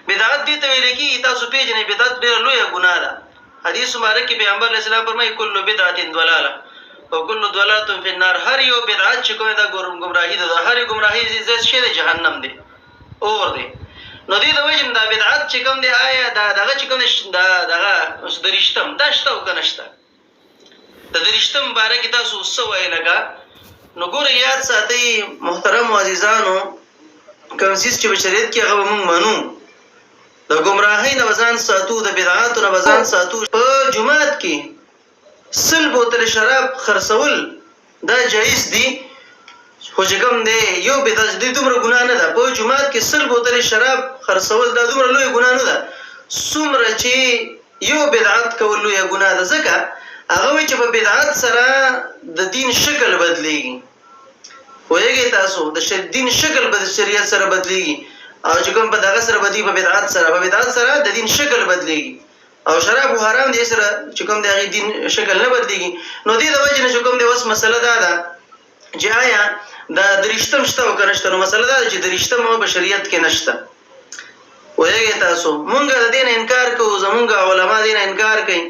بدعت دې ته ویل کېږي تاسو پېژنئ بدعت ډېره لویه ګناه ده. حدیث مبارک کې پیغمبر علیه السلام فرمایي کل بدعت ضلاله وکل ضلالة فی النار. هر یو بدعت چې کوم دا ګمراهي ده، هر یو ګمراهي شی د جهنم دی، اور دی. نو دې ته وایي دا بدعت چې کوم دی آیا دا دغه چې کوم دی دغه درشتم دا شته او که نه شته؟ د درشتم باره کې تاسو څه وایي لکه نو ګوره یاد ساتئ محترمو عزیزانو، کوم څیز چې په شریعت کې هغه به موږ منو. د ګمراهۍ نه به ځان ساتو، د بدعاتو نه به ځان ساتو. په جومات کې 100 بوتل شراب خرڅول دا جایز دي، خو چې کوم دی یو بدعت دی دومره ګناه نه ده. په جومات کې 100 بوتل شراب خرڅول دا دومره لویه ګناه نه ده څومره چې یو بدعت کول لویه ګناه ده. ځکه هغه وایي چې په بدعت سره د دین شکل بدلیږي. پوهېږئ تاسو د دین شکل به د شریعت سره بدلیږي، او چې کوم په دغه سره بدلیږي په بدعت سره د دین شکل بدلیږي. او شراب حرام دی سره چې کوم د هغې دین شکل نه بدلیږي. نو دې د وجې نه چې کوم دی اوس مسله دا ده چې آیا دا درشتم شته او که نشته. نو مسله دا ده چې درشتم په شریعت کې نشته. پوهېږئ تاسو مونږ د دې نه انکار کوو، زمونږ علما دې نه انکار کوي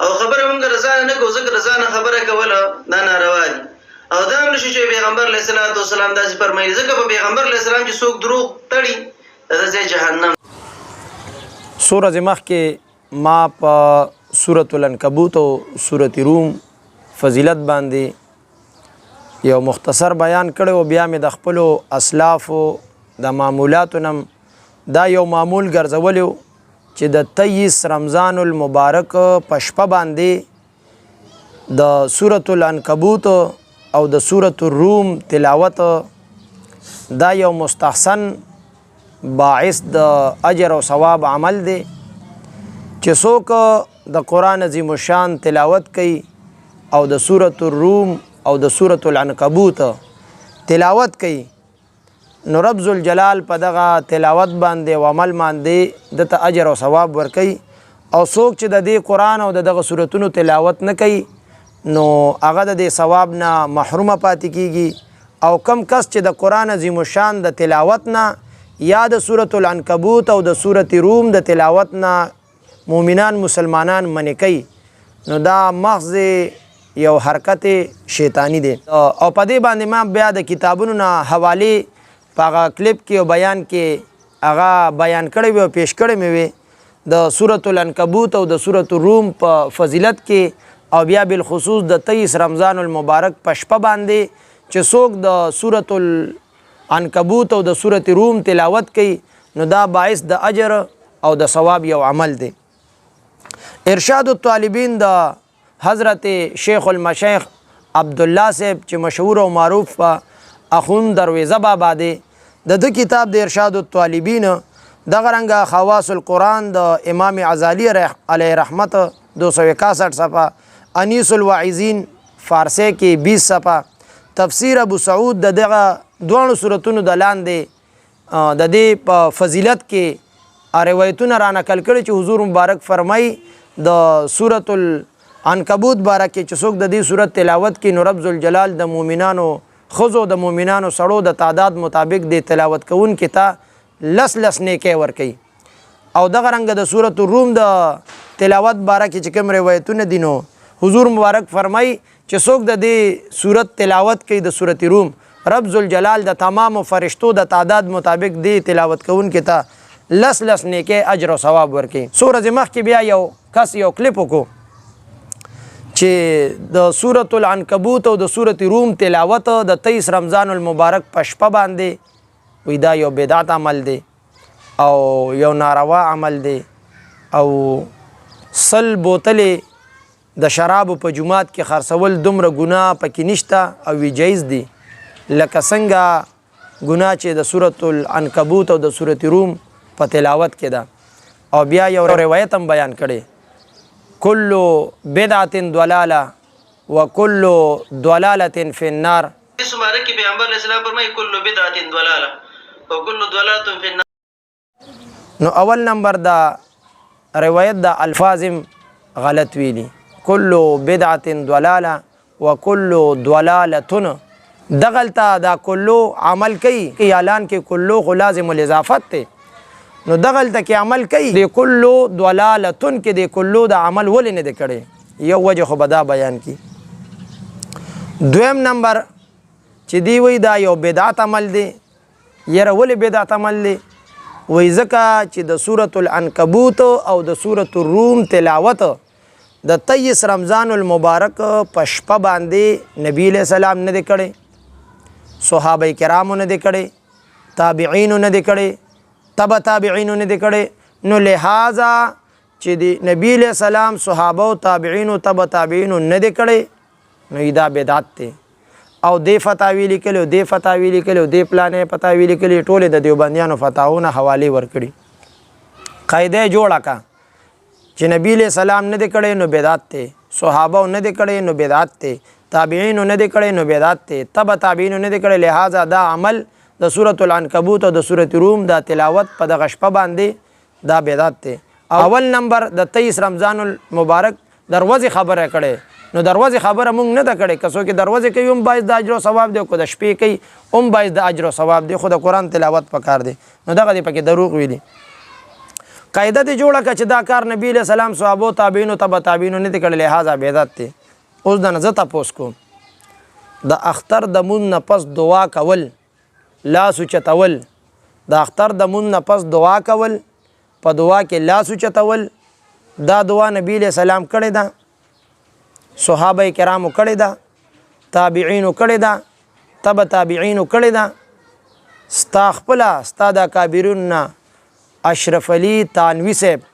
او خبره مونږ رضا نه کوو، ځکه رضا نه خبره کوله دا ناروا دي. او دا هم نشي چې پیغمبر علیه الصلاة والسلام داسې فرمایي، ځکه په پیغمبر علیه السلام چې څوک دروغ تړي د ځای جهنم. څو ورځې مخکې ما په سورة العنکبوت او سورة روم فضیلت باندې یو مختصر بیان کړی و. بیا مې د خپلو اسلافو د معمولاتو نه دا یو معمول ګرځولی و چې د 23 رمضان المبارک په شپه باندې د سورة العنکبوت او د سورة الروم تلاوت دا یو مستحسن باعث د اجر او ثواب عمل دی چې څوک د قرآن عظیم الشان تلاوت کوي او د سورة الروم او د سورة العنکبوت تلاوت کوي نو رب ذوالجلال په دغه تلاوت باندې او عمل باندې دته اجر او ثواب ورکوي. او څوک چې د دې قرآن او د دغه سورتونو تلاوت نه کوي نو هغه د دې ثواب نه محرومه پاتې کیږي. او کم کس چې د قرآن عظیم الشان د تلاوت نه یا د سورة العنکبوت او د سورة روم د تلاوت نه مومنان مسلمانان منع کوي نو دا محض یو حرکت شیطانی دی. او په دې باندې ما بیا د کتابونو نه حوالې په هغه کلیپ کې او بیان کې هغه بیان کړی وي او پیش کړی مې وي د سورة العنکبوت او د سورة الروم په فضیلت کې، او بیا بالخصوص د 23 رمضان المبارک په شپه باندې چې څوک د سورة العنکبوت او د سورة روم تلاوت کوي نو دا باعث د اجر او د ثواب یو عمل دی. ارشاد الطالبین د حضرت شیخ المشیخ عبدالله صاحب چې مشهور او معروف اخوند درویزه بابا دی، د کتاب د ارشاد الطالبین دغه رنګه خواص القرآن د امام غزالی علیه رحمت 261 صفحه، انیس الواعظین فارسی کې 20 صفحه، تفسیر ابو سعود د دغه دوه سورتونو د لاندې د دې په فضیلت کې روایتونه را نقل کړي چې حضور مبارک فرمایي د سورة العنکبوت باره کې چې څوک د دې سورت تلاوت کې نو رب ذوالجلال د مؤمنانو ښځو د مؤمنانو سړو د تعداد مطابق د تلاوت کوونکي ته 10 نیکۍ ورکوي. او دغه رنګه د سورة الروم د تلاوت باره کې چې کوم روایتونه دي نو حضور مبارک فرمایي چې څوک د دې سورت تلاوت کوي د سورة روم رب ذوالجلال د تمامو فرشتو د تعداد مطابق د تلاوت کوونکي ته 10 نیکۍ اجر او ثواب ورکوي. څو ورځې مخکې بیا یو کس یو کلیپ وکړو چې د سورة العنکبوت او د سورة روم تلاوت د 23 رمضان المبارک په شپه باندې وی دا یو بدعت عمل دی او یو ناروا عمل دی او 100 بوتلې د شرابو په جومات کې خرڅول دومره ګناه پکې نشته او وی جایز دی لکه څنګه ګناه چې د سورة العنکبوت او د سورة روم په تلاوت کې ده. او بیا یو روایت هم بیان کړي کل بدعت ضلاله وکل ضلاله فی النار. حدیث مبارک کې پیغمبر علیه السلام فرمایي کل بدعت ضلاله وکل ضلاله فی النار. نو اول نمبر دا روایت دا الفاظ غلط ویلی، کل بدعت ضلاله وکل ضلاله دغلتا دا کلو عمل کوي اعلان کې کلو خو لازم الاضافت ته نو دغلته کې عمل کوي د کلو ضلالتن کې د کلو د عمل ولې نه دی کړی یو وجه خو به دا بیان کی دویم نمبر چې دی وی دا یو بدعت عمل دی یره ولې بدعت عمل دی وی ځکه چې د سورة العنکبوت او د سورة الروم تلاوت د 23 رمضان المبارک په شپه باندې نبی علیہ السلام نه دی کړی صحابه کرامو نه دی کړی تابعینو نه دی کړی تبع تابعینو نه دی کړی نو لہذا چې دی نبی علیہ السلام صحابه او تابعینو تبع تابعینو نه دی کړی نو دا بدعت دی او دی فتاوی لیکلو دی فتاوی لیکلو دی پلانې فتاوی لیکلي ټولې د دیوبندیانو فتاوونه حوالې ورکړي قاعده جوړه کا چې نبی علیہ السلام نه دی کړی نو بدعت دی صحابه نه دی کړی نو بدعت دی تابعین نه دی کړی نو بدعت دی تبع تابعین نه دی کړی لہذا دا عمل د سورۃ العنکبوت او د سورۃ روم دا تلاوت په دغه شپه باندې دا بدعت دی اول نمبر د 23 رمضان المبارک دروازه خبره کړي نو دروازه خبره مونږ نه دا کړي کسو کې دروازه کوي هم باعث د اجر او ثواب دی کو د شپې کوي هم باعث د اجر او ثواب دی خو د قران تلاوت پکار دی نو دغه دی پکې دروغ ویلي قاعده دی جوړه ک چې دا کار نبی علیہ السلام صحابه او تابعین او تبع تابعین نه کړي لہذا بدعت دی اوس د نظر تاسو کو د اختر د مون نه پس دعا کول لاس چتول د اختر د مون نه پس دعا کول په دعا کې لاس چتول دا دعا نبی علیہ السلام کړي دا صحابه کرامو کړي دا تابعینو کړي دا تبع تابعینو کړي دا ستا خپل ستا د کابرون اشرف علی تانوی صاحب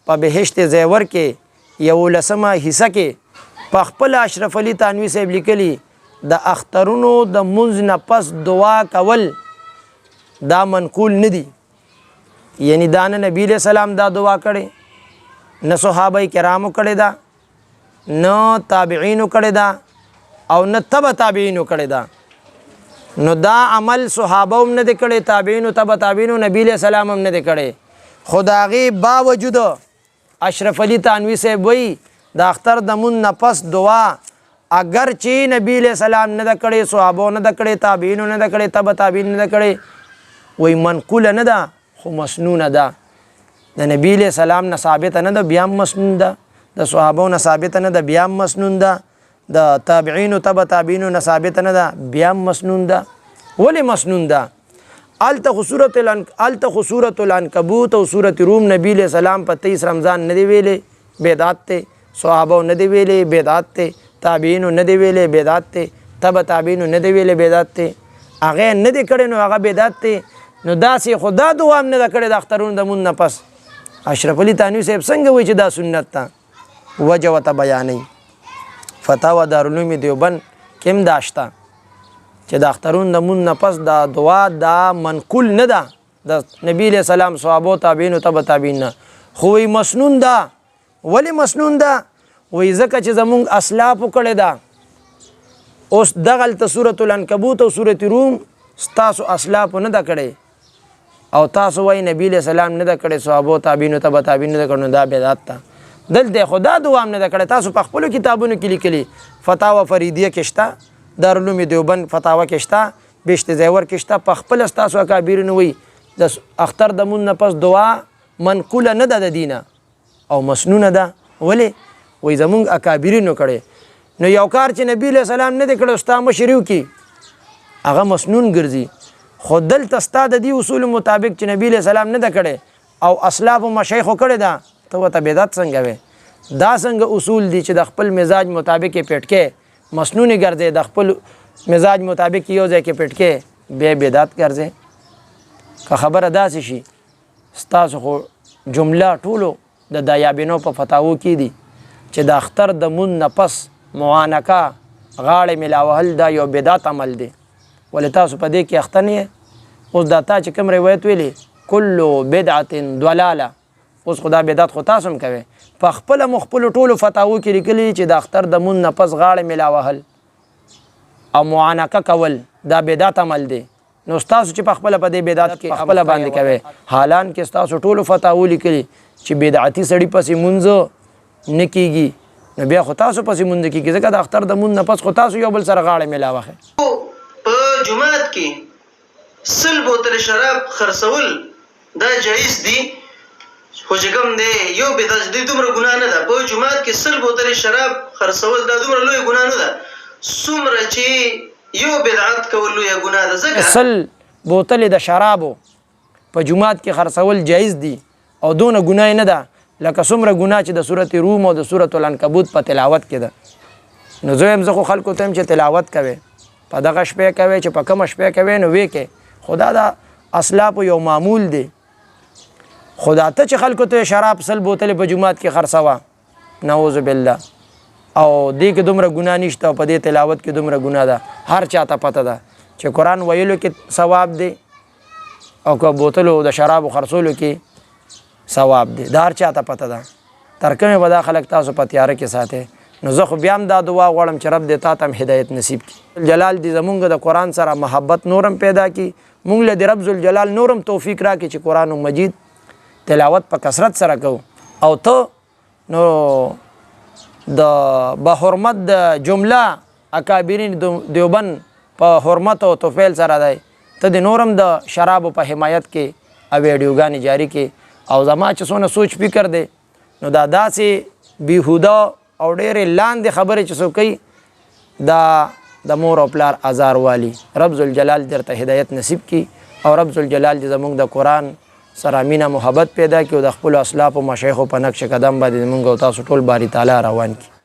په بهشت زیور کې یو لسمه حصہ کې په خپل اشرف علی تانوی صاحب لیکلی د اخترونو د منځ نه پس دعا کول دا منقول نه دي یعنی دا نه نبی علیہ السلام دا دعا کړي نه صحابه کرامو کړي دا نه تابعینو کړي دا او نه تبع تابعینو کړي دا نو دا عمل صحابه هم نه کړي تابعینو تبع تابعینو نبی علیہ السلام هم نه کړي خداغي باوجود اشرف علی تانوی صاحب وی د اختر د مون نه پس دعا اگر چې نبی علیہ السلام نه کړي صحابه نه کړي تابعینو نه کړي تبع تابعین نه کړي وی منقول نه ده خو مسنون ده د نبی علیہ السلام نه ثابت نه ده بیا مسنون ده د صحابه نه ثابت نه ده بیا مسنون ده د تابعین او تبع تابعین نه ثابت نه ده بیا مسنون ده ولی مسنون ده الته سورۃ العنکبوت او سورۃ روم نبی علیہ السلام په 23 رمضان نه دی ویلې بدعت ته صحابه نه دی ویلې بدعت ته تابعین نه دی ویلې بدعت ته تبع تابعین نه دی ویلې بدعت ته هغه نه دی کړي نو هغه بدعت ته نو داسې خدا دعا هم نه کړي د اخترون د مون نه پس اشرف علی تانوی صاحب څنګه وایي چې دا سنت ته وجه وته بیانې فتاوا دارالعلوم دیوبند کم داشتا چې د اخترون د مون نه پس دا دعا دا منقول نه ده د نبی علیہ السلام صحابه تابعین او تبع تابعین نه خو مسنون ده ولی مسنون ده وی ځکه چې زمونږ اسلاف کړي ده اوس دغلته سورۃ العنکبوت او سورۃ روم تاسو اسلاف نه ده کړي او تاسو وای نبی علیہ السلام نه ده کړي صحابه تابعین او تبع تابعین نه کړي دا بدعت ده دلته خدا دعا نه کړه تاسو په خپل کتابونو کې لیکلي فتاوا فریدیه کې شته دارالعلوم دیوبند فتاوا کې شته بهشت زیور کې شته په خپل تاسو اکابر نه وي د اختر د مون نه پس دعا منقوله نه ده د دینه او مسنونه ده ولی وای زمونږ اکابر نه کړي نو یو کار چې نبی علیہ السلام نه کړي استا مشریو کې هغه مسنون ګرځي خود دلته ستا د دې اصول مطابق چې نبی علیہ السلام نه کړي او اسلاف او مشایخ کړي دا ته وته بدعت څنګه وي دا څنګه اصول دي چې د خپل مزاج مطابق پټکه مسنون ګرځي د خپل مزاج مطابق یو ځای کې پټکه به بدعت ګرځي که خبره داسې شي ستاسو خو جمله ټولو د دایابینو په فتاوو کې دي چې د اختر د مون نه پس معانکه غاړه ملاوهل دا یو بدعت عمل دی ولې تاسو په دې کې اخته نه اوس دا تا چې کوم روایت ویلي کل بدعت ضلاله اوس خدا بدعت خو تاسو هم کوي په خپل مخبل ټولو فتاوو کې لیکلي چې د اختر د مون نه پس غاړه ملاوهل او معانکه کول دا بدعت عمل دی نو تاسو چې په خپل په دې بدعت کې خپل باندې کوي حالان کې تاسو ټولو فتاوو لیکلي چې بدعتي سړی پسې منځ نه کیږي نو بیا خو تاسو پسې منځ کیږي ځکه د اختر د مون نه پس خو تاسو یو بل سره غاړه ملاوهه په جمعات کې 100 بوتل شراب خرڅول دا جایز دي خو چې کوم دی یو بدعت دی دومره ګناه نه ده په جومات کې 100 بوتلې شراب خرڅول دا دومره لویه ګناه نه ده څومره چې یو بدعت کول لویه ګناه ده ځکه 100 بوتلې د شرابو په جومات کې خرڅول جایز دي او دونه ګناه نه ده لکه څومره ګناه چې د سورت روم او د سورت العنکبوت په تلاوت کې ده نو زه هم خو خلکو ته چې تلاوت کوي په دغه شپې کوي چې په کومه شپې کوي نو وې کې خدا دا اسلاف یو معمول دی خدا ته چې خلکو ته شراب 100 بوتلې په جومات کې خرڅوا نعوذ بالله او دې کې دومره ګناه نشته په دې تلاوت کې دومره ګناه ده هر چاته پته ده چې قرآن ویلو کې ثواب دی او که بوتلو د شرابو خرڅولو کې ثواب دی دا هر چاته پته ده تر کومه به دا خلک تاسو په تیاره کې ساتي نو زه خو بیا هم دا دعا غواړم چې رب دې تا ته هم هدایت نصیب کړي جلال دې زمونږ د قرآن سره محبت نورم پیدا کړي مونږ له دې رب ذوالجلال نورم توفیق راکړي چې قرآن مجید تلاوت په کثرت سره کوو او ته نو د بحرمت د جمله اکابرین دیوبند په حرمت او توفیل سره دی ته د نورم د شرابو په حمایت کې او ویډیوګانې جاری کې او زما چې څونه سوچ فکر دی نو دا داسې بیهوده او ډېرې لاندې خبرې چې څوک کوي دا د مور او پلار ازار والی رب ذوالجلال درته هدایت نصیب کړي او رب ذوالجلال دې زموږ د قرآن سره مینه محبت پیدا کړي او د خپلو اسلافو مشایخو په نقش قدم باندې موږ او تاسو ټول باری تعالی روان کړي